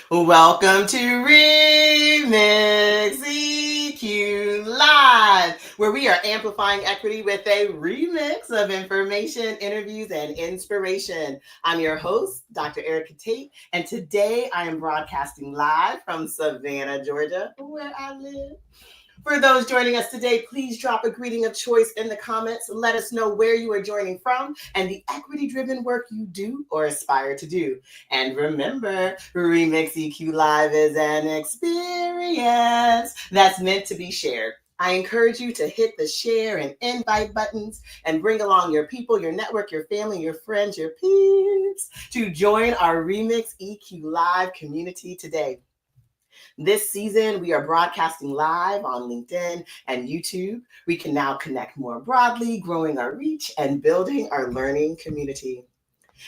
Welcome to Remix EQ Live, where we are amplifying equity with a remix of information, interviews, and inspiration. I'm your host, Dr. Erica Tate, and today I am broadcasting live from Savannah, Georgia, where I live. For those joining us today, please drop a greeting of choice in the comments. Let us know where you are joining from and the equity-driven work you do or aspire to do. And remember, Remix EQ Live is an experience that's meant to be shared. I encourage you to hit the share and invite buttons and bring along your people, your network, your family, your friends, your peers to join our Remix EQ Live community today. This season, we are broadcasting live on LinkedIn and YouTube. We can now connect more broadly, growing our reach and building our learning community.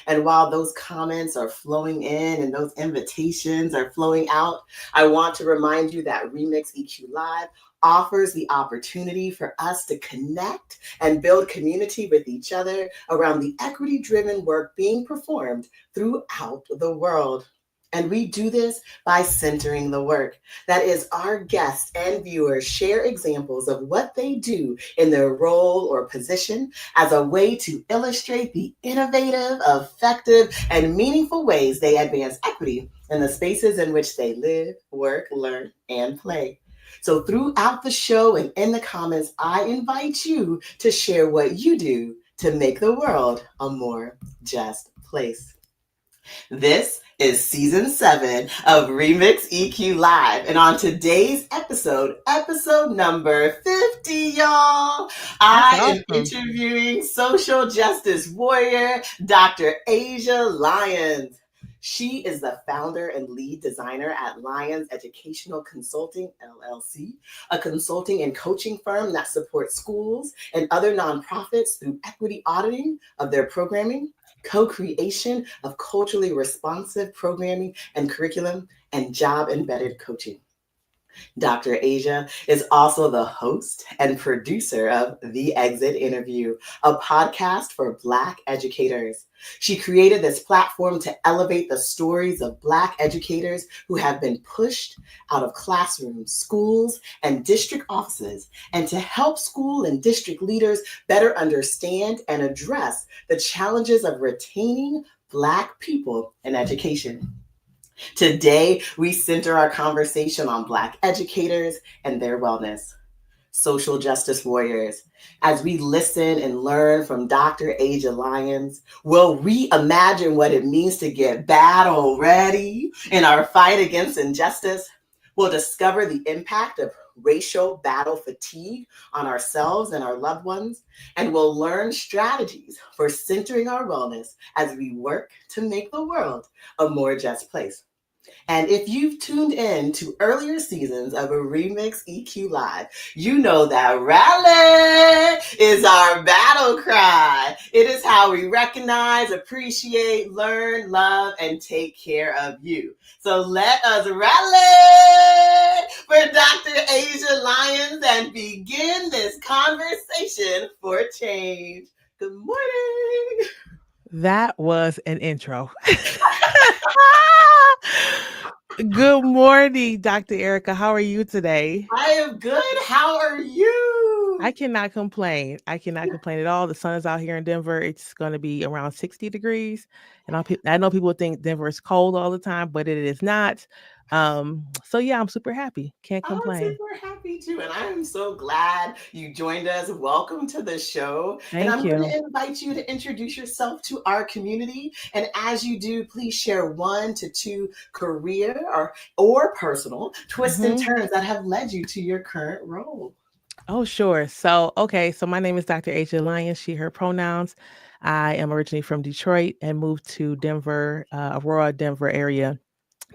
And while those comments are flowing in and those invitations are flowing out, I want to remind you that Remix EQ Live offers the opportunity for us to connect and build community with each other around the equity-driven work being performed throughout the world. And we do this by centering the work. That is, our guests and viewers share examples of what they do in their role or position as a way to illustrate the innovative, effective, and meaningful ways they advance equity in the spaces in which they live, work, learn, and play. So throughout the show and in the comments, I invite you to share what you do to make the world a more just place. This is season 7 of Remix EQ Live. And on today's episode number 50, y'all, I am interviewing social justice warrior, Dr. Asia Lyons. She is the founder and lead designer at Lyons Educational Consulting, LLC, a consulting and coaching firm that supports schools and other nonprofits through equity auditing of their programming, co-creation of culturally responsive programming and curriculum, and job-embedded coaching. Dr. Asia is also the host and producer of The Exit Interview, a podcast for Black educators. She created this platform to elevate the stories of Black educators who have been pushed out of classrooms, schools, and district offices, and to help school and district leaders better understand and address the challenges of retaining Black people in education. Today, we center our conversation on Black educators and their wellness. Social justice warriors. As we listen and learn from Dr. Asia Lyons, we'll reimagine what it means to get battle ready in our fight against injustice. We'll discover the impact of racial battle fatigue on ourselves and our loved ones, and we'll learn strategies for centering our wellness as we work to make the world a more just place. And if you've tuned in to earlier seasons of a Remix EQ Live, you know that rally is our battle cry. It is how we recognize, appreciate, learn, love, and take care of you. So let us rally for Dr. Asia Lyons and begin this conversation for change. Good morning. That was an intro. Good morning, Dr. Erica. How are you today? I am good. How are you? I cannot complain. I cannot complain at all. The sun is out here in Denver. It's going to be around 60 degrees. And I know people think Denver is cold all the time, but it is not. So yeah, I'm super happy. Can't I'm complain. super happy too. And I am so glad you joined us. Welcome to the show. And Thank I'm going you. to invite you to introduce yourself to our community. And as you do, please share 1 to 2 career or personal twists and turns that have led you to your current role. Oh, sure. So my name is Dr. Asia Lyons, she, her pronouns. I am originally from Detroit and moved to Denver, Aurora, Denver area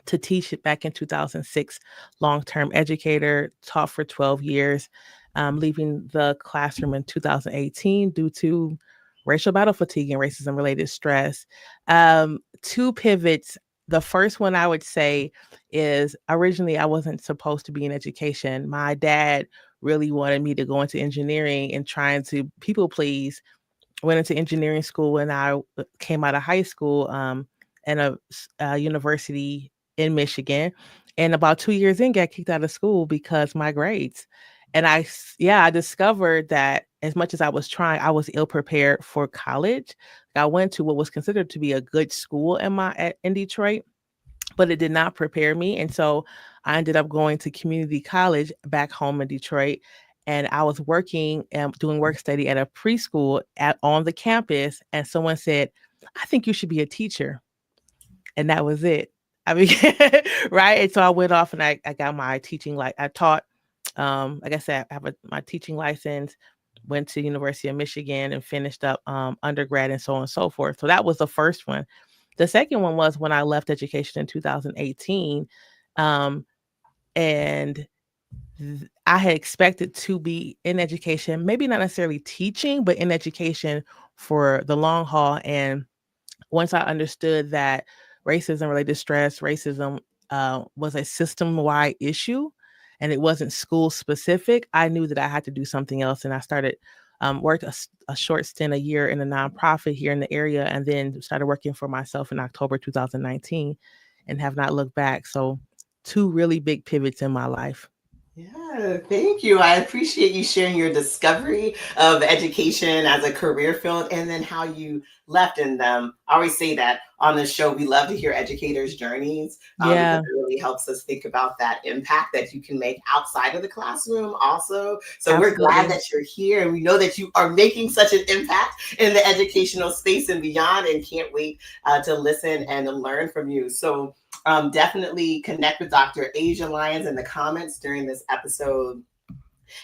to teach it back in 2006. Long-term educator, taught for 12 years, leaving the classroom in 2018 due to racial battle fatigue and racism-related stress. 2 pivots. The first one I would say is originally I wasn't supposed to be in education. My dad really wanted me to go into engineering and trying to people please. Went into engineering school when I came out of high school, and a university in Michigan. And about 2 years in, got kicked out of school because my grades. And I discovered that as much as I was trying, I was ill prepared for college. I went to what was considered to be a good school in Detroit, but it did not prepare me. And so I ended up going to community college back home in Detroit. And I was working and doing work study at a preschool on the campus. And someone said, I think you should be a teacher. And that was it. I mean, right. And so I went off and I got my teaching, like I taught, like I said, I have my teaching license, went to University of Michigan and finished up undergrad and so on and so forth. So that was the first one. The second one was when I left education in 2018. Um, and I had expected to be in education, maybe not necessarily teaching, but in education for the long haul. And once I understood that racism related stress, racism was a system wide issue and it wasn't school specific, I knew that I had to do something else. And I started, worked a short stint, a year in a nonprofit here in the area, and then started working for myself in October 2019 and have not looked back. So, two really big pivots in my life. Yeah, thank you. I appreciate you sharing your discovery of education as a career field and then how you left in them. I always say that on the show, we love to hear educators' journeys because Yeah, it really helps us think about that impact that you can make outside of the classroom also. So we're glad absolutely. that you're here and we know that you are making such an impact in the educational space and beyond and can't wait to listen and learn from you. So definitely connect with Dr. Asia Lyons in the comments during this episode.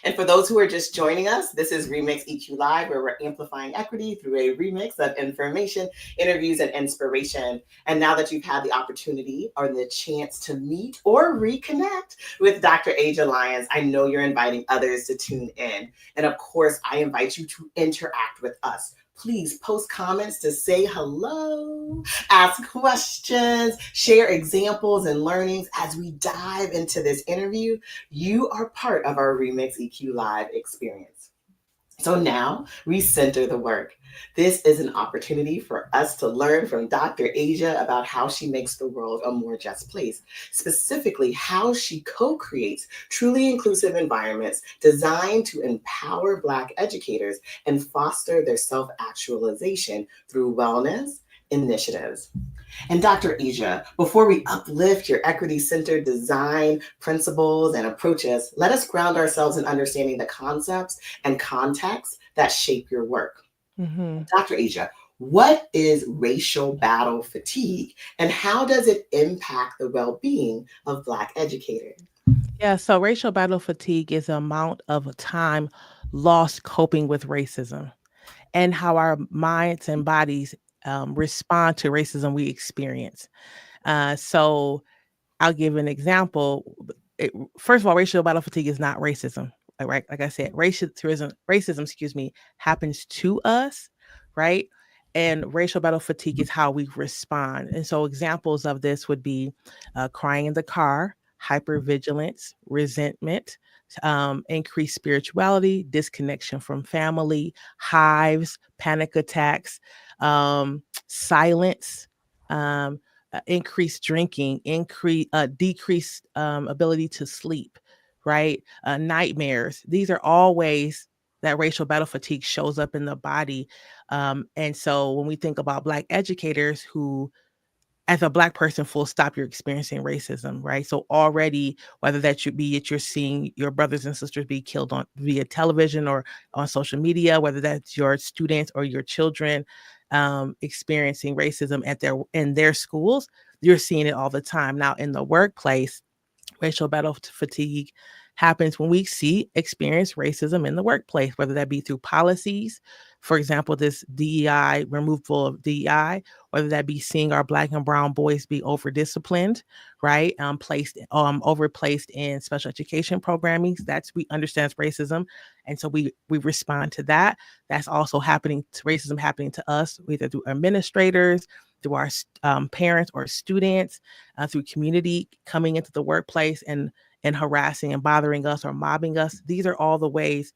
And for those who are just joining us, this is Remix EQ Live, where we're amplifying equity through a remix of information, interviews, and inspiration. And now that you've had the opportunity or the chance to meet or reconnect with Dr. Asia Lyons, I know you're inviting others to tune in. And of course, I invite you to interact with us. Please post comments to say hello, ask questions, share examples and learnings as we dive into this interview. You are part of our Remix EQ Live experience. So now we center the work. This is an opportunity for us to learn from Dr. Asia about how she makes the world a more just place, specifically how she co-creates truly inclusive environments designed to empower Black educators and foster their self-actualization through wellness initiatives. And Dr. Asia, before we uplift your equity centered design principles and approaches, let us ground ourselves in understanding the concepts and contexts that shape your work. Mm-hmm. Dr. Asia, what is racial battle fatigue and how does it impact the well being of Black educators? Yeah, so racial battle fatigue is the amount of time lost coping with racism and how our minds and bodies respond to racism we experience. So I'll give an example. First of all, racial battle fatigue is not racism. Right? Like I said, racism, excuse me, happens to us, right? And racial battle fatigue is how we respond. And so examples of this would be crying in the car, hypervigilance, resentment, increased spirituality, disconnection from family, hives, panic attacks, silence, um, increased drinking, decreased ability to sleep, right? Nightmares. These are all ways that racial battle fatigue shows up in the body. And so when we think about Black educators who, as a Black person, full stop, you're experiencing racism, right? So already, whether that should be it, you're seeing your brothers and sisters be killed on via television or on social media, whether that's your students or your children experiencing racism in their schools, you're seeing it all the time. Now in the workplace, racial battle fatigue happens when we experience racism in the workplace, whether that be through policies, for example, this DEI, removal of DEI, whether that be seeing our Black and brown boys be over disciplined, right? Overplaced in special education programming. That's, we understand racism. And so we respond to that. That's also happening to racism happening to us, either through administrators, through our parents or students, through community coming into the workplace and harassing and bothering us or mobbing us. These are all the ways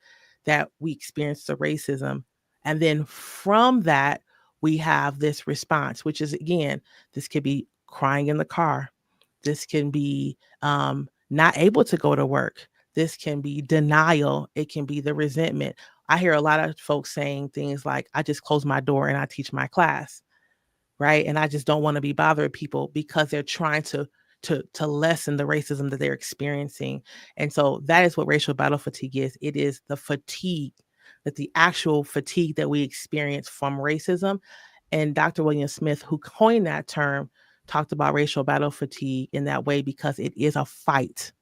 that we experience the racism. And then from that, we have this response, which is, again, this could be crying in the car. This can be not able to go to work. This can be denial. It can be the resentment. I hear a lot of folks saying things like, I just close my door and I teach my class, right? And I just don't want to be bothering people because they're trying to lessen the racism that they're experiencing. And so that is what racial battle fatigue is. It is the fatigue, that the actual fatigue that we experience from racism. And Dr. William Smith, who coined that term, talked about racial battle fatigue in that way because it is a fight,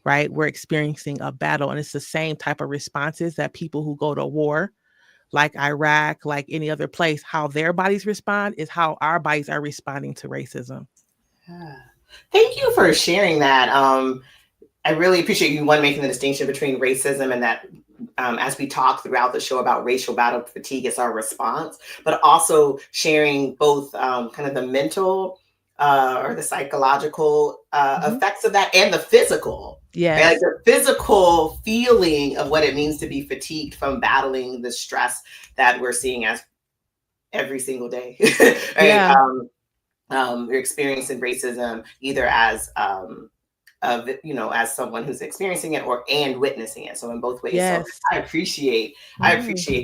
right? We're experiencing a battle, and it's the same type of responses that people who go to war, like Iraq, like any other place, how their bodies respond is how our bodies are responding to racism. Yeah. Thank you for sharing that. I really appreciate you one making the distinction between racism and that as we talk throughout the show about racial battle fatigue as our response, but also sharing both kind of the mental or the psychological effects of that and the physical. Right? Like Yes. the physical feeling of what it means to be fatigued from battling the stress that we're seeing as every single day. Right? Yeah. You're experiencing racism either as as someone who's experiencing it or and witnessing it, so in both ways. So Yes. I Mhm. appreciate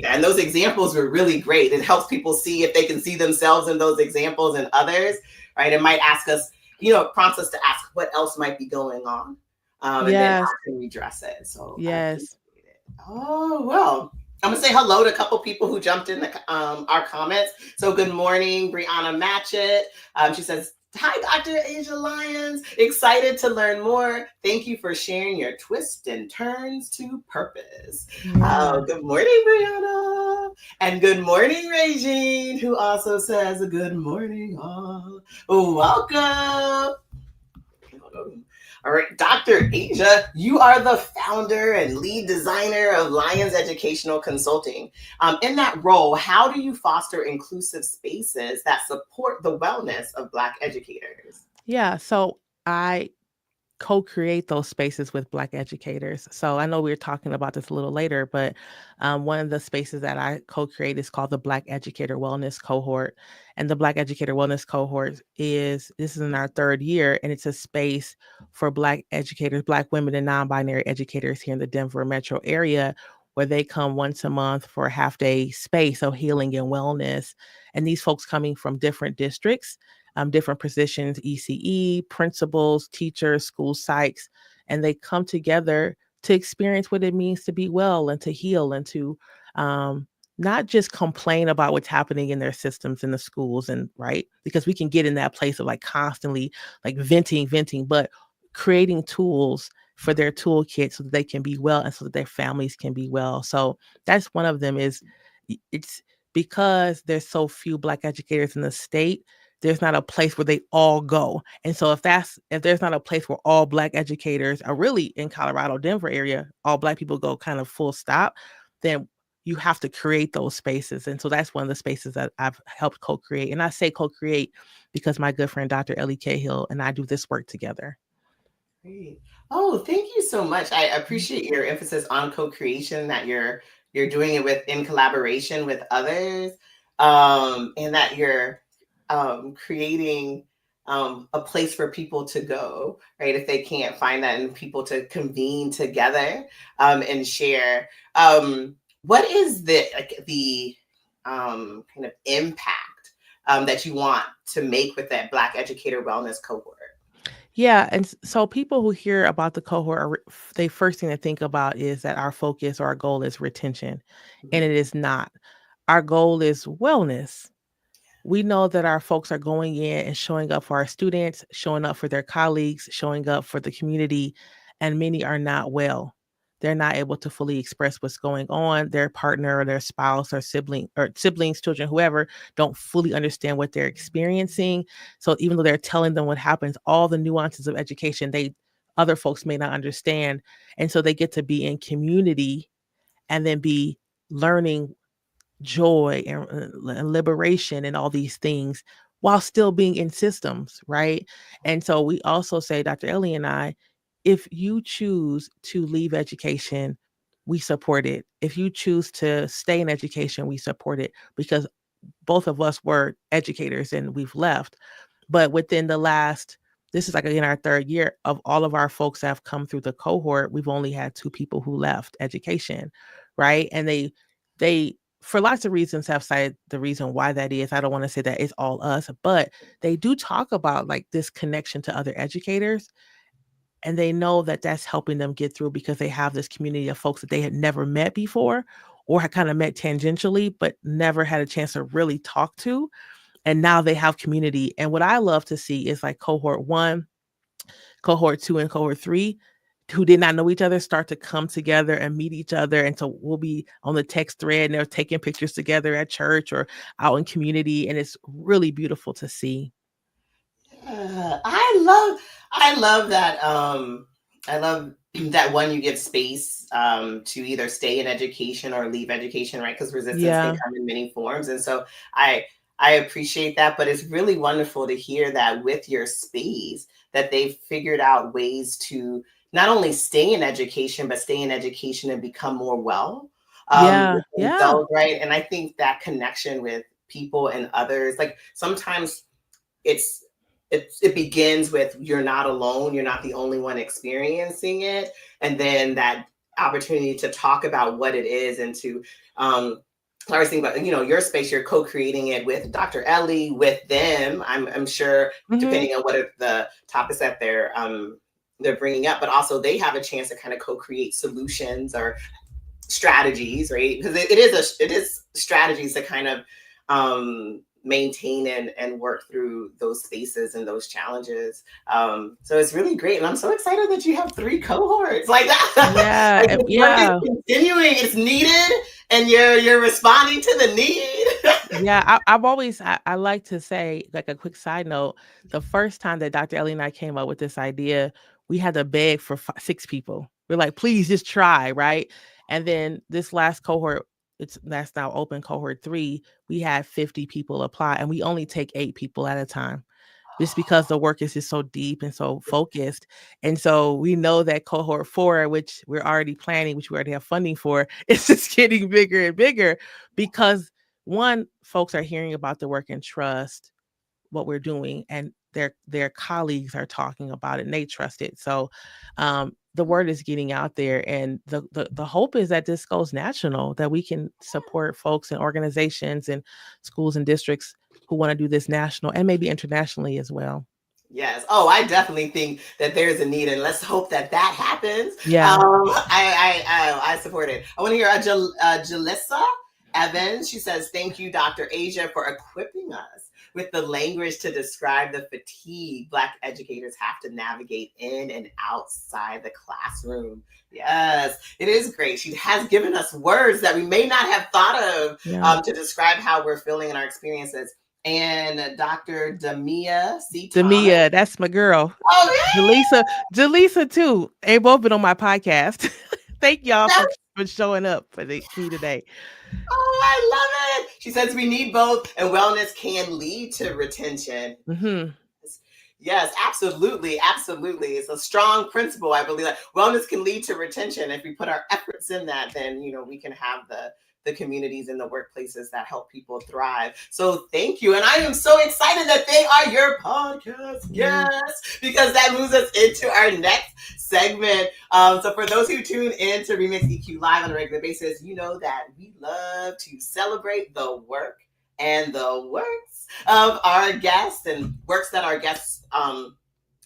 that, and those examples were really great. It helps people see if they can see themselves in those examples and others, right? It might ask us, it prompts us to ask what else might be going on, and then how Yes. can we address it. So I appreciate Yes. it. Oh well, I'm gonna say hello to a couple people who jumped in our comments. So good morning, Brianna Matchett. She says, hi, Dr. Asia Lyons. Excited to learn more. Thank you for sharing your twists and turns to purpose. Yeah. Good morning, Brianna. And good morning, Regine, who also says, good morning, all. Welcome. All right, Dr. Asia, you are the founder and lead designer of Lyons Educational Consulting. In that role, how do you foster inclusive spaces that support the wellness of Black educators? Yeah. So I co-create those spaces with Black educators. So I know we are talking about this a little later, but one of the spaces that I co-create is called the Black Educator Wellness Cohort. And the Black Educator Wellness Cohort this is in our third year, and it's a space for Black educators, Black women and non-binary educators here in the Denver metro area, where they come once a month for a half-day space of healing and wellness. And these folks coming from different districts, different positions, ECE, principals, teachers, school psychs, and they come together to experience what it means to be well and to heal and to um, not just complain about what's happening in their systems in the schools, and right, because we can get in that place of like constantly like venting, but creating tools for their toolkit so that they can be well and so that their families can be well. So that's one of them. It's because there's so few Black educators in the state, there's not a place where they all go. And so if there's not a place where all Black educators are really in Colorado, Denver area, all Black people go kind of full stop, then you have to create those spaces. And so that's one of the spaces that I've helped co-create. And I say co-create because my good friend, Dr. Ellie Cahill, and I do this work together. Great. Oh, thank you so much. I appreciate your emphasis on co-creation, that you're doing it in collaboration with others, and that you're creating a place for people to go, right? If they can't find that, and people to convene together and share. What is the kind of impact that you want to make with that Black educator wellness cohort? Yeah, and so people who hear about the cohort, they first thing to think about is that our focus or our goal is retention, and Mhm. it is not. Our goal is wellness. We know that our folks are going in and showing up for our students, showing up for their colleagues, showing up for the community, and many are not well. They're not able to fully express what's going on. Their partner or their spouse or siblings, children, whoever, don't fully understand what they're experiencing. So even though they're telling them what happens, all the nuances of education, other folks may not understand. And so they get to be in community and then be learning joy and liberation and all these things while still being in systems, right? And so we also say, Dr. Ellie and I, if you choose to leave education, we support it. If you choose to stay in education, we support it because both of us were educators and we've left. But within the last this is like again our third year of all of our folks that have come through the cohort. We've only had two people who left education, right? And they for lots of reasons have cited the reason why that is. I don't want to say that it's all us, but they do talk about like this connection to other educators, and they know that that's helping them get through because they have this community of folks that they had never met before or had kind of met tangentially but never had a chance to really talk to, and now they have community. And what I love to see is like cohort 1, cohort 2, and cohort 3 who did not know each other start to come together and meet each other. And so we'll be on the text thread and they're taking pictures together at church or out in community, and it's really beautiful to see. I love that. I love that one, you give space to either stay in education or leave education, right? Because resistance can Yeah. come in many forms, and so I I appreciate that. But it's really wonderful to hear that with your space, that they've figured out ways to not only stay in education, but stay in education and become more well Yeah. with Yeah. themselves, right? And I think that connection with people and others, like sometimes it's it begins with you're not alone, you're not the only one experiencing it, and then that opportunity to talk about what it is and to I always think about, your space, you're co-creating it with Dr. Ellie, with them. I'm sure, Hmm. depending on what are the topics that they're bringing up, but also they have a chance to kind of co-create solutions or strategies, right? Because it is strategies to kind of maintain and work through those spaces and those challenges. So it's really great, and I'm so excited that you have 3 cohorts like that. Yeah. Like the work is Yeah. continuing, it's needed, and you're responding to the need. Yeah, I've always I like to say, like a quick side note, the first time that Dr. Ellie and I came up with this idea, we had to beg for 6 people. We're like, please just try, right? And then this last cohort, that's now open cohort 3, we had 50 people apply, and we only take 8 people at a time just because the work is just so deep and so focused. And so we know that cohort 4, which we're already planning, which we already have funding for, is just getting bigger and bigger because one, folks are hearing about the work and trust what we're doing, and their colleagues are talking about it and they trust it. So the word is getting out there, and the hope is that this goes national, that we can support folks and organizations and schools and districts who want to do this national and maybe internationally as well. Yes. Oh, I definitely think that there's a need, and let's hope that that happens. Yeah. I support it. I want to hear Jalissa Evans. She says, "Thank you, Dr. Asia, for equipping us with the language to describe the fatigue Black educators have to navigate in and outside the classroom." Yes, it is great. She has given us words that we may not have thought of Yeah. to describe how we're feeling in our experiences. And Dr. Damia C. Thomas. Demia, that's my girl. Oh, yeah. Jaleesa too. They both been on my podcast. Thank y'all That, for showing up for me today. oh, I love it. She says we need both, and wellness can lead to retention. Hmm. Yes, absolutely. Absolutely. It's a strong principle. I believe that wellness can lead to retention. If we put our efforts in that, then we can have the communities and the workplaces that help people thrive. So thank you. And I am so excited that they are your podcast Yeah. guests, because that moves us into our next segment. So for those who tune in to Remix EQ Live on a regular basis, you know that we love to celebrate the work and the works of our guests, and works that our guests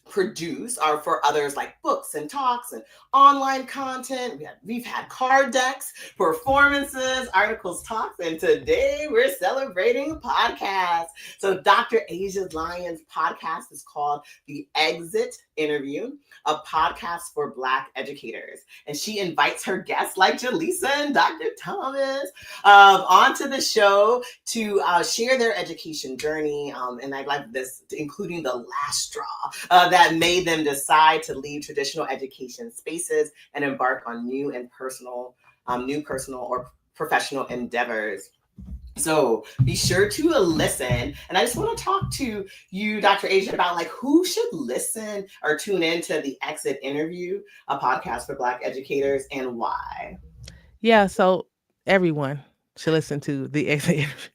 produce are for others, like books and talks and online content. We've had card decks, performances, articles, talks, and today we're celebrating podcasts. So Dr. Asia Lyons' podcast is called The Exit Interview, a podcast for Black educators. And she invites her guests like Jaleesa and Dr. Thomas onto the show to share their education journey. And I like this, including the last straw that made them decide to leave traditional education spaces and embark on new personal or professional endeavors. So be sure to listen. And I just want to talk to you, Dr. Asia, about like who should listen or tune into the Exit Interview, a podcast for Black educators, and why. Yeah. So everyone should listen to the exit interview.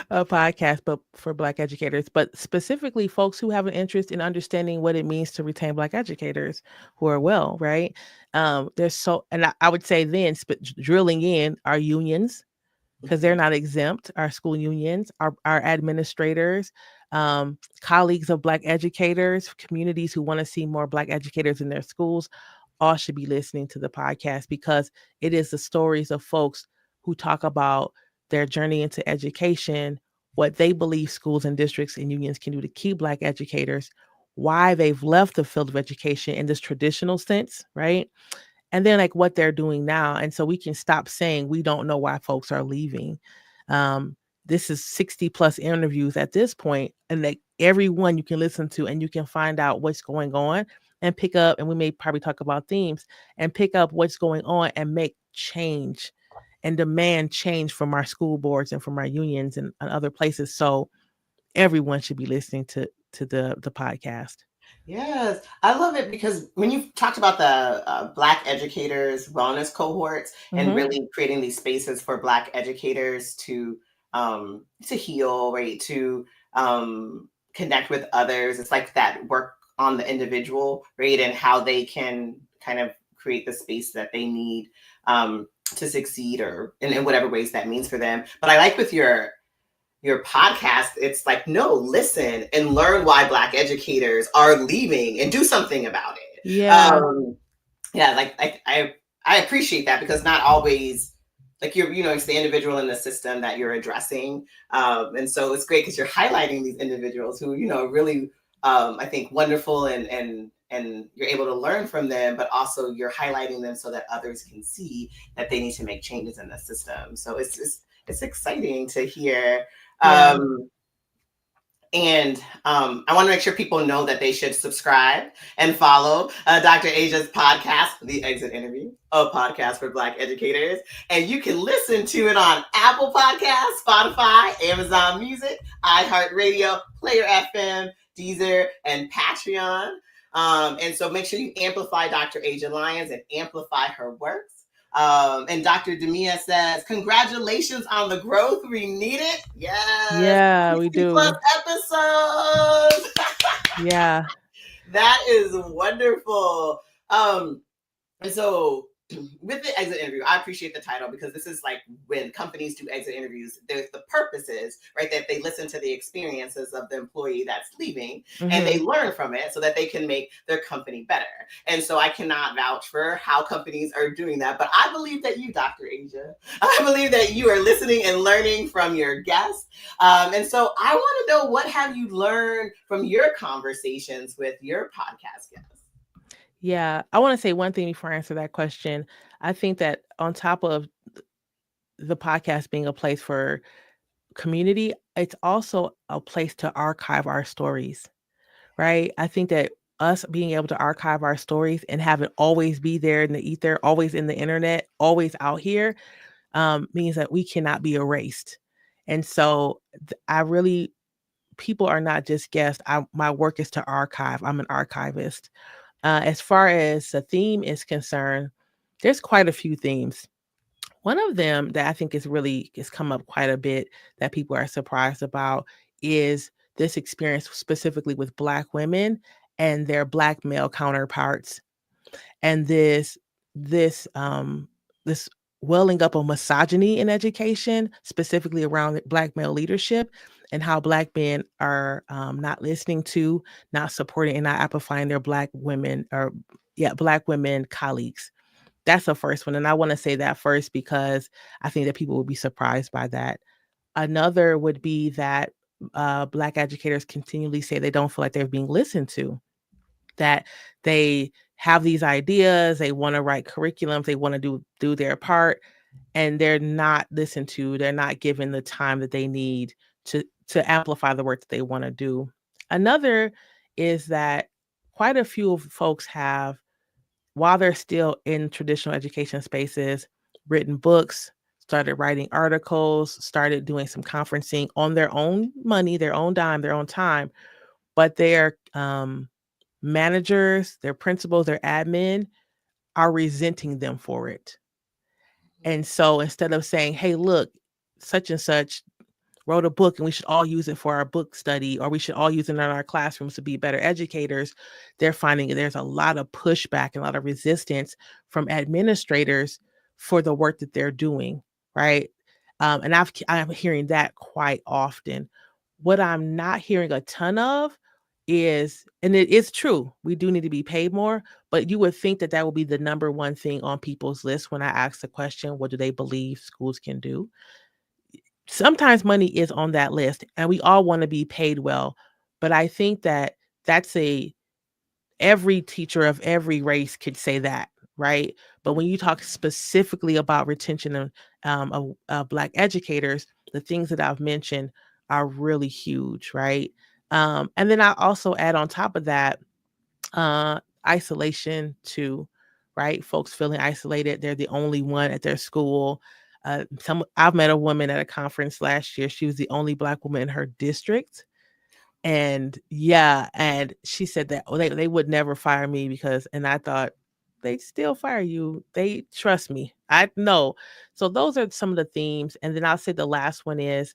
a podcast, but for Black educators, but specifically folks who have an interest in understanding what it means to retain Black educators who are well, right? And I would say then, drilling in our unions, because they're not exempt, our school unions, our administrators, colleagues of Black educators, communities who want to see more Black educators in their schools, all should be listening to the podcast because it is the stories of folks who talk about their journey into education, what they believe schools and districts and unions can do to keep Black educators, why they've left the field of education in this traditional sense, right? And then like what they're doing now. And so we can stop saying we don't know why folks are leaving. Um, this is 60 plus interviews at this point, and like every one you can listen to and you can find out what's going on and pick up. And we may probably talk about themes and pick up what's going on and make change and demand change from our school boards and from our unions and other places. So everyone should be listening to the podcast. Yes, I love it because when you talked about the Black educators wellness cohorts and Mm-hmm. really creating these spaces for Black educators to heal, right, to connect with others, it's like that work on the individual, right, and how they can kind of create the space that they need to succeed or in whatever ways that means for them. But I like with your podcast, it's like, no, listen and learn why Black educators are leaving and do something about it. Yeah. Yeah, I appreciate that because not always like it's the individual in the system that you're addressing, and so it's great because you're highlighting these individuals who really I think wonderful and you're able to learn from them, but also you're highlighting them so that others can see that they need to make changes in the system. So it's exciting to hear. Yeah. Um, and I want to make sure people know that they should subscribe and follow Dr. Asia's podcast, The Exit Interview, a podcast for Black educators. And you can listen to it on Apple Podcasts, Spotify, Amazon Music, iHeartRadio, Player FM, Deezer, and Patreon. And so make sure you amplify Dr. Asia Lyons and amplify her works. And Dr. Demia says, congratulations on the growth. We need it. Yes. Yeah, we 60 plus do. episodes. Yeah. That is wonderful. And so with the exit interview, I appreciate the title because this is like when companies do exit interviews, the purpose is, right, that they listen to the experiences of the employee that's leaving and Mm-hmm. they learn from it so that they can make their company better. And so I cannot vouch for how companies are doing that, but I believe that you, Dr. Asia, I believe that you are listening and learning from your guests. And so I want to know, what have you learned from your conversations with your podcast guests? Yeah. I want to say one thing before I answer that question. I think that on top of the podcast being a place for community, it's also a place to archive our stories, right? I think that us being able to archive our stories and have it always be there in the ether, always in the internet, always out here, means that we cannot be erased. And so I really, people are not just guests. My work is to archive. I'm an archivist. As far as the theme is concerned, there's quite a few themes. One of them that I think is come up quite a bit that people are surprised about is this experience specifically with Black women and their Black male counterparts, and this welling up of misogyny in education, specifically around Black male leadership, and how Black men are not listening to, not supporting, and not amplifying their Black women colleagues. That's the first one, and I wanna say that first because I think that people will be surprised by that. Another would be that, Black educators continually say they don't feel like they're being listened to, that they have these ideas, they wanna write curriculums, they wanna do their part, and they're not listened to, they're not given the time that they need to amplify the work that they wanna do. Another is that quite a few of folks have, while they're still in traditional education spaces, written books, started writing articles, started doing some conferencing on their own money, their own dime, their own time, but their managers, their principals, their admin are resenting them for it. And so instead of saying, hey, look, such and such, wrote a book and we should all use it for our book study, or we should all use it in our classrooms to be better educators, they're finding there's a lot of pushback and a lot of resistance from administrators for the work that they're doing, right? And I'm hearing that quite often. What I'm not hearing a ton of is, and it is true, we do need to be paid more, but you would think that that will be the number one thing on people's list when I ask the question, what do they believe schools can do? Sometimes money is on that list and we all want to be paid well, but I think that that's a every teacher of every race could say that, right? But when you talk specifically about retention of Black educators, the things that I've mentioned are really huge, right? And then I also add on top of that, isolation too, right? Folks feeling isolated. They're the only one at their school. I've met a woman at a conference last year. She was the only Black woman in her district, and yeah, and she said that, oh, they would never fire me because, and I thought, they still fire you. They trust me. I know. So those are some of the themes. And then I'll say the last one is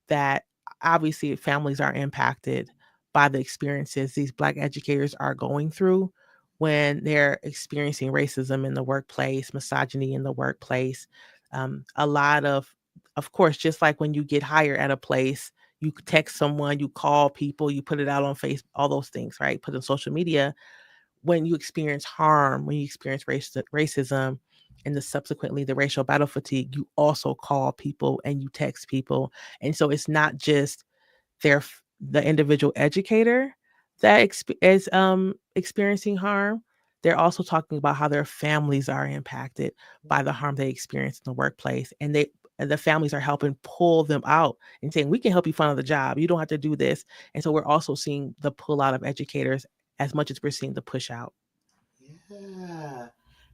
that obviously families are impacted by the experiences these Black educators are going through when they're experiencing racism in the workplace, misogyny in the workplace. A lot of course, just like when you get hired at a place, you text someone, you call people, you put it out on Facebook, all those things, right? Put it on social media. When you experience harm, when you experience racism, and subsequently the racial battle fatigue, you also call people and you text people. And so it's not just the individual educator that is experiencing harm. They're also talking about how their families are impacted by the harm they experience in the workplace, and the families are helping pull them out and saying, we can help you find another job, you don't have to do this. And so we're also seeing the pull out of educators as much as we're seeing the push out. Yeah.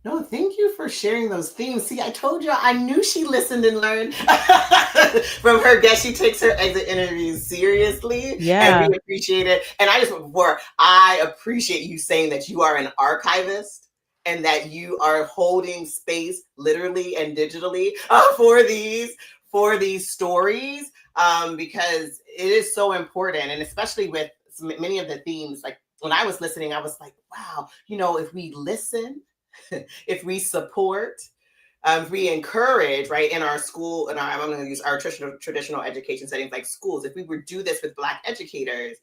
No, thank you for sharing those themes. See, I told you I knew she listened and learned from her guest. She takes her exit interviews seriously, and we Yeah. appreciate it. And I appreciate you saying that you are an archivist and that you are holding space literally and digitally for these stories, because it is so important, and especially with many of the themes. Like when I was listening, I was like, wow, if we listen, if we support, if we encourage, right, in our school, and I'm going to use our traditional education settings like schools, if we would do this with Black educators,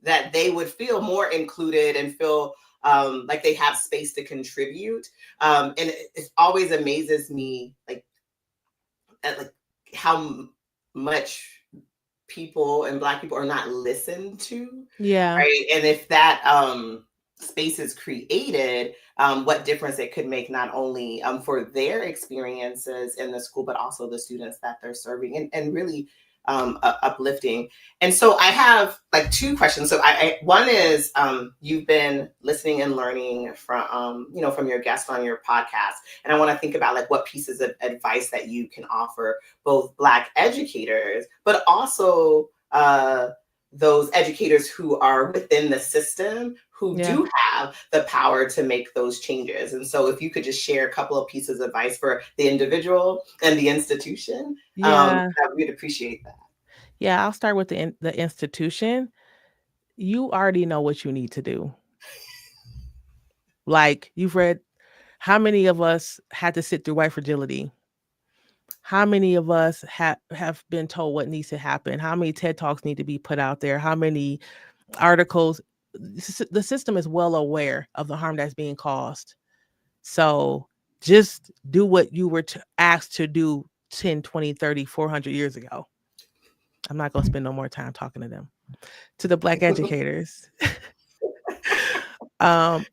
that they would feel more included and feel like they have space to contribute. And it always amazes me, like how much people and Black people are not listened to, Yeah. right? And if that space is created, what difference it could make not only for their experiences in the school, but also the students that they're serving, and really uplifting. And so I have like two questions. So one is, you've been listening and learning from your guest on your podcast, and I want to think about like what pieces of advice that you can offer both Black educators, but also those educators who are within the system who Yeah. do have the power to make those changes. And so if you could just share a couple of pieces of advice for the individual and the institution, Yeah. we'd appreciate that. Yeah. I'll start with the institution. You already know what you need to do. Like, you've read, how many of us had to sit through white fragility? How many of us have been told what needs to happen? How many TED Talks need to be put out there? How many articles? The system is well aware of the harm that's being caused. So just do what you were asked to do 10, 20, 30, 400 years ago. I'm not going to spend no more time talking to them. To the Black educators, um,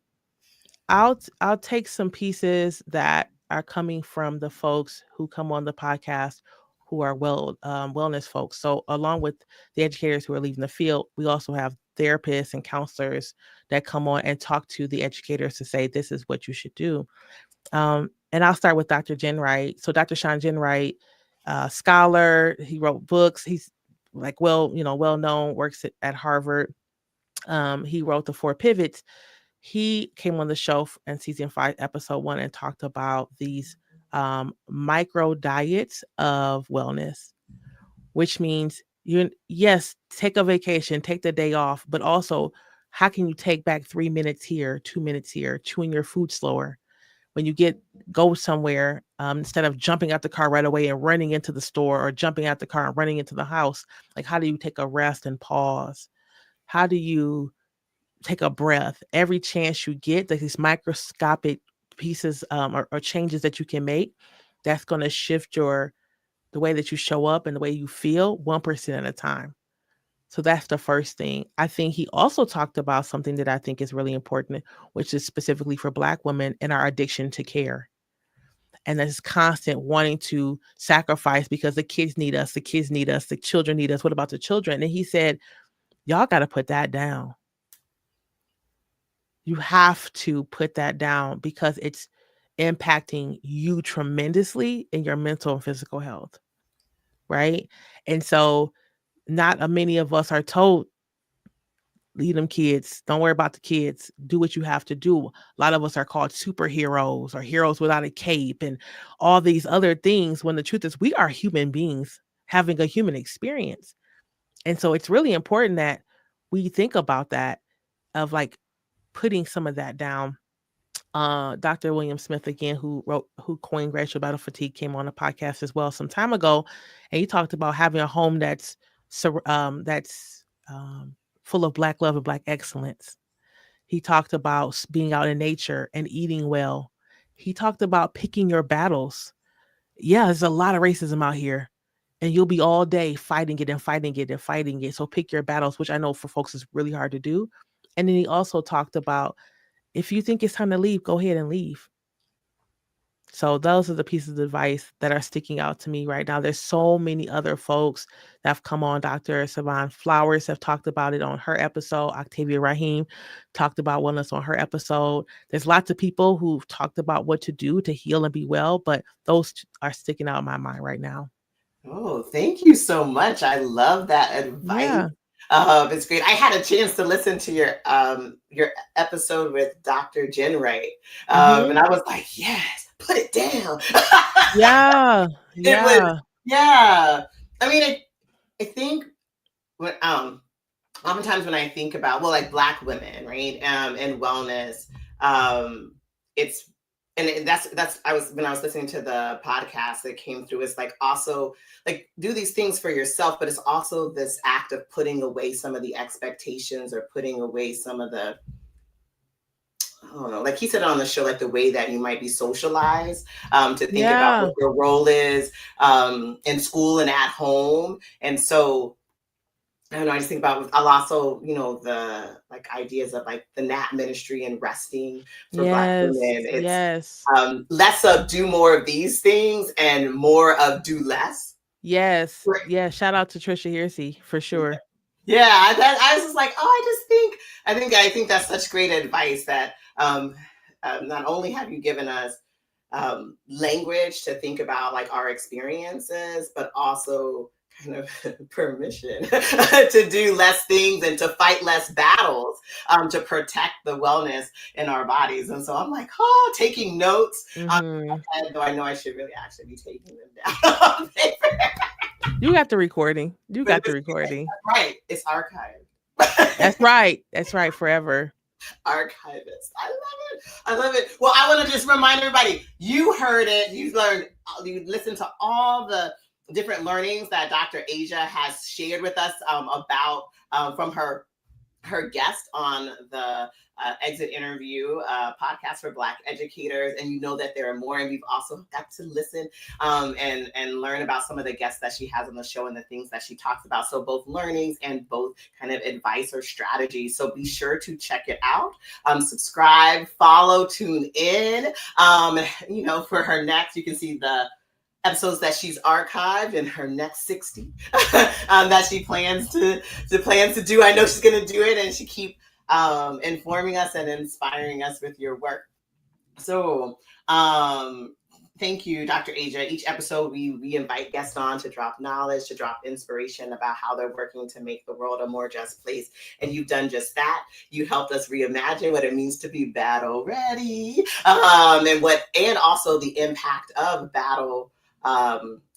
I'll take some pieces that are coming from the folks who come on the podcast who are wellness folks. So along with the educators who are leaving the field, we also have therapists and counselors that come on and talk to the educators to say this is what you should do. And I'll start with Dr. Jen Wright. So Dr. Sean Jen Wright, scholar, he wrote books. He's like well known, works at Harvard. He wrote the Four Pivots. He came on the show in season 5, episode 1, and talked about these micro diets of wellness, which means Yes, take a vacation, take the day off, but also how can you take back 3 minutes here, 2 minutes here, chewing your food slower? When you go somewhere, instead of jumping out the car right away and running into the store, or jumping out the car and running into the house, like how do you take a rest and pause? How do you take a breath every chance you get? Like these microscopic pieces, or changes that you can make, that's going to shift the way that you show up and the way you feel 1% at a time. So that's the first thing. I think he also talked about something that I think is really important, which is specifically for Black women, and our addiction to care. And this constant wanting to sacrifice because the kids need us, the kids need us, the children need us. What about the children? And he said, y'all got to put that down. You have to put that down because it's impacting you tremendously in your mental and physical health. Right. And so, not many of us are told, leave them kids. Don't worry about the kids. Do what you have to do. A lot of us are called superheroes or heroes without a cape and all these other things, when the truth is we are human beings having a human experience. And so it's really important that we think about that, of like putting some of that down. Dr. William Smith, again, who coined racial battle fatigue, came on a podcast as well some time ago, and he talked about having a home that's full of Black love and Black excellence. He talked about being out in nature and eating well. He talked about picking your battles. Yeah, there's a lot of racism out here, and you'll be all day fighting it and fighting it and fighting it. So pick your battles, which I know for folks is really hard to do. And then he also talked about, if you think it's time to leave, go ahead and leave. So those are the pieces of advice that are sticking out to me right now. There's so many other folks that have come on. Dr. Savon Flowers have talked about it on her episode. Octavia Rahim talked about wellness on her episode. There's lots of people who've talked about what to do to heal and be well, but those are sticking out in my mind right now. Oh, thank you so much. I love that advice. Yeah. It's great. I had a chance to listen to your episode with Dr. Jen Wright, Mm-hmm. and I was like, yes, put it down. Yeah. It was, Yeah. yeah. I mean, I think when oftentimes when I think about, well, like Black women, right, and wellness, um, it's and that's I was when I was listening to the podcast that came through. It's like also like do these things for yourself, but it's also this act of putting away some of the expectations or putting away some of the, I don't know, like he said on the show, like the way that you might be socialized, to think about Yeah. what your role is in school and at home, and so I don't know. I just think about I'll also, the like ideas of like the NAT ministry and resting for Black Yes. women. It's Yes. less of do more of these things and more of do less. Yes. Right. Yeah. Shout out to Trisha Hersey for sure. Yeah, I was just like, oh, I think that's such great advice that not only have you given us language to think about like our experiences, but also kind of permission to do less things and to fight less battles, to protect the wellness in our bodies. And so I'm like, oh, taking notes. Mm-hmm. Though I know I should really actually be taking them down on paper. You got the recording. You But got the recording. right, it's archived. That's right. That's right. Forever. Archivist. I love it. I love it. Well, I want to just remind everybody, you heard it. You learned, you listened to all the different learnings that Dr. Asia has shared with us about from her guest on the Exit Interview podcast for Black educators. And you know that there are more. And we've also got to listen and learn about some of the guests that she has on the show and the things that she talks about. So both learnings and both kind of advice or strategies. So be sure to check it out. Subscribe, follow, tune in. For her next, you can see the episodes that she's archived in her next 60 that she plans to do. I know she's going to do it, and she keep informing us and inspiring us with your work. So thank you, Dr. Asia. Each episode we invite guests on to drop knowledge, to drop inspiration about how they're working to make the world a more just place. And you've done just that. You helped us reimagine what it means to be battle ready, and also the impact of battle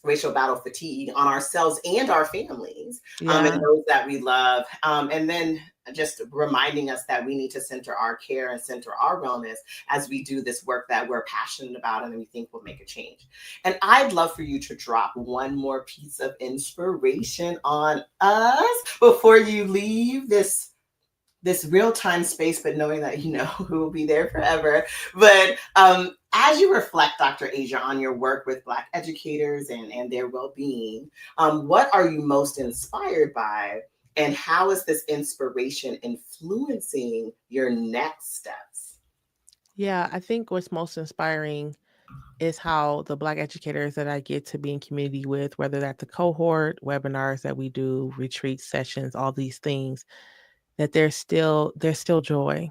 racial battle fatigue on ourselves and our families, and Yeah. those that we love. And then just reminding us that we need to center our care and center our wellness as we do this work that we're passionate about and we think will make a change. And I'd love for you to drop one more piece of inspiration on us before you leave this real time space, but knowing that you know we will be there forever. But as you reflect, Dr. Asia, on your work with Black educators and their well being, what are you most inspired by? And how is this inspiration influencing your next steps? Yeah, I think what's most inspiring is how the Black educators that I get to be in community with, whether that's the cohort, webinars that we do, retreat sessions, all these things, that there's still joy,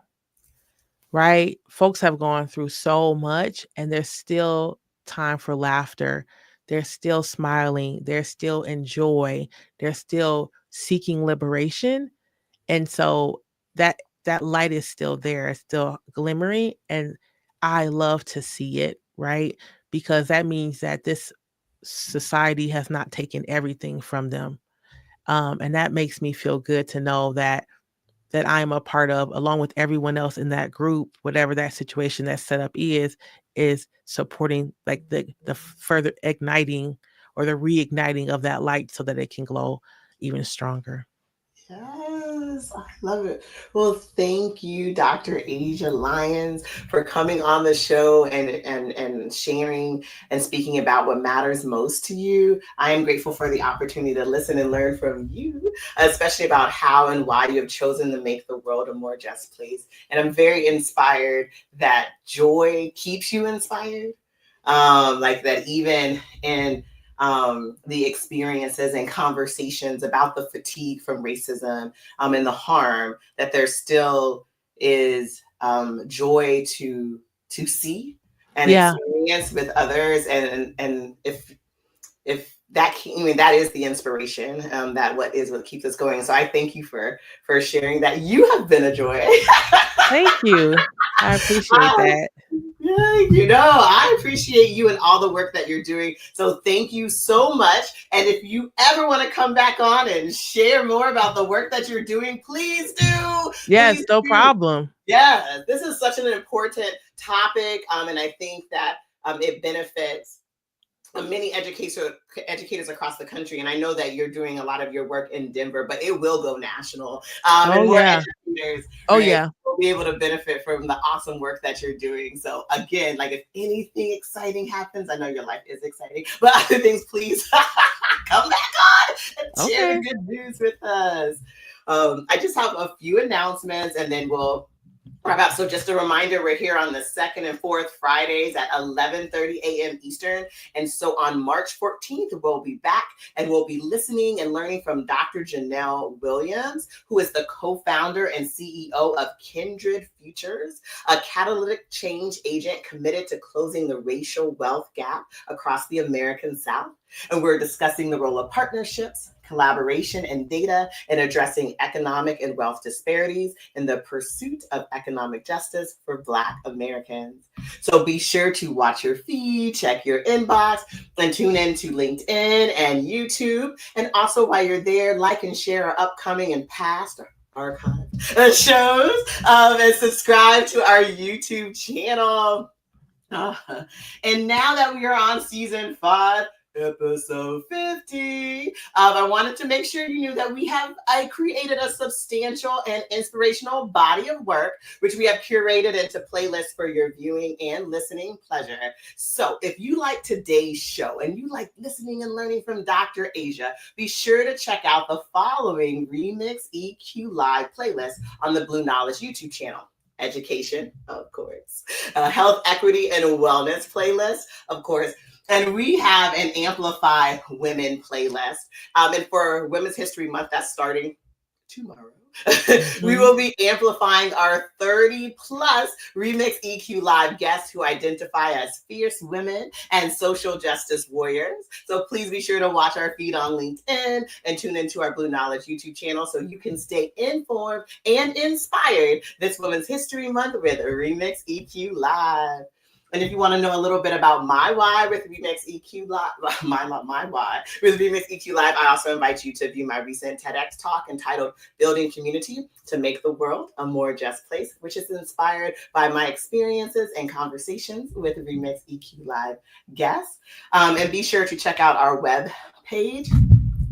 right? Folks have gone through so much and there's still time for laughter. They're still smiling, they're still in joy, they're still seeking liberation. And so that light is still there, it's still glimmering, and I love to see it, right? Because that means that this society has not taken everything from them. And that makes me feel good to know that I'm a part of, along with everyone else in that group, whatever that situation, that setup is supporting like the further igniting or the reigniting of that light so that it can glow even stronger. Yes, I love it. Well, thank you, Dr. Asia Lyons, for coming on the show and sharing and speaking about what matters most to you. I am grateful for the opportunity to listen and learn from you, especially about how and why you have chosen to make the world a more just place. And I'm very inspired that joy keeps you inspired. Like that, even in the experiences and conversations about the fatigue from racism, and the harm, that there still is joy to see and Yeah. experience with others. And if that I mean that is the inspiration, that what keeps us going. So I thank you for sharing that. You have been a joy. Thank you. I appreciate I that. Yeah, I appreciate you and all the work that you're doing. So thank you so much. And if you ever want to come back on and share more about the work that you're doing, please do. Please Yes, no do. problem. Yeah, this is such an important topic. And I think that it benefits many educators across the country. And I know that you're doing a lot of your work in Denver, but it will go national. And Oh, more yeah. educators, Oh, right, yeah. will be able to benefit from the awesome work that you're doing. So again, like if anything exciting happens, I know your life is exciting, but other things, please come back on and share the Okay. good news with us. I just have a few announcements and then we'll wrap up. So just a reminder, we're here on the second and fourth Fridays at 11:30 a.m. Eastern. And so on March 14th, we'll be back and we'll be listening and learning from Dr. Janelle Williams, who is the co-founder and CEO of Kindred Futures, a catalytic change agent committed to closing the racial wealth gap across the American South. And we're discussing the role of partnerships, collaboration, and data in addressing economic and wealth disparities in the pursuit of economic justice for Black Americans. So be sure to watch your feed, check your inbox, and tune in to LinkedIn and YouTube. And also, while you're there, like and share our upcoming and past archive shows, and subscribe to our YouTube channel. Uh, and now that we are on season 5, episode 50, I wanted to make sure you knew that I created a substantial and inspirational body of work, which we have curated into playlists for your viewing and listening pleasure. So if you like today's show and you like listening and learning from Dr. Asia, be sure to check out the following Remix EQ Live playlist on the Blue Knowledge YouTube channel. Education, of course, health, equity, and wellness playlist, of course. And we have an Amplify Women playlist. And for Women's History Month, that's starting tomorrow. We Mhm. will be amplifying our 30 plus Remix EQ Live guests who identify as fierce women and social justice warriors. So please be sure to watch our feed on LinkedIn and tune into our Blue Knowledge YouTube channel so you can stay informed and inspired this Women's History Month with Remix EQ Live. And if you want to know a little bit about my why with Remix EQ Live, my why with Remix EQ Live, I also invite you to view my recent TEDx talk entitled Building Community to Make the World a More Just Place, which is inspired by my experiences and conversations with Remix EQ Live guests. And be sure to check out our web page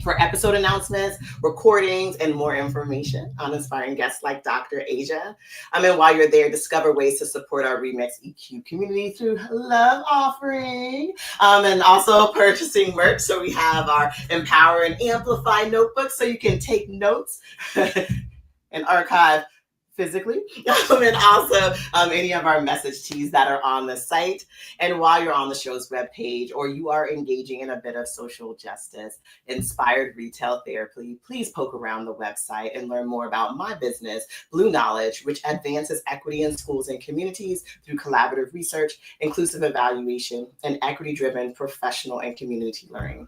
for episode announcements, recordings, and more information on inspiring guests like Dr. Asia. And while you're there, discover ways to support our Remix EQ community through love offering and also purchasing merch. So we have our Empower and Amplify notebooks so you can take notes and archive physically, and also any of our message teas that are on the site. And while you're on the show's webpage or you are engaging in a bit of social justice inspired retail therapy, please poke around the website and learn more about my business, Blue Knowledge, which advances equity in schools and communities through collaborative research, inclusive evaluation, and equity-driven professional and community learning.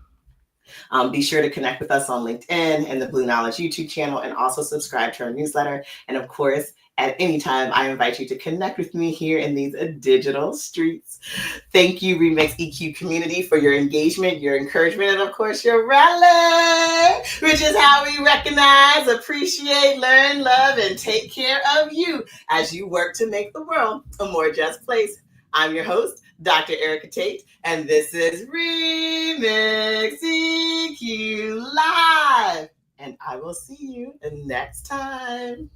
Be sure to connect with us on LinkedIn and the Blue Knowledge YouTube channel, and also subscribe to our newsletter. And of course, at any time, I invite you to connect with me here in these digital streets. Thank you, Remix EQ community, for your engagement, your encouragement, and of course, your rally, which is how we recognize, appreciate, learn, love, and take care of you as you work to make the world a more just place. I'm your host, Dr. Erica Tate, and this is Remix EQ Live. And I will see you next time.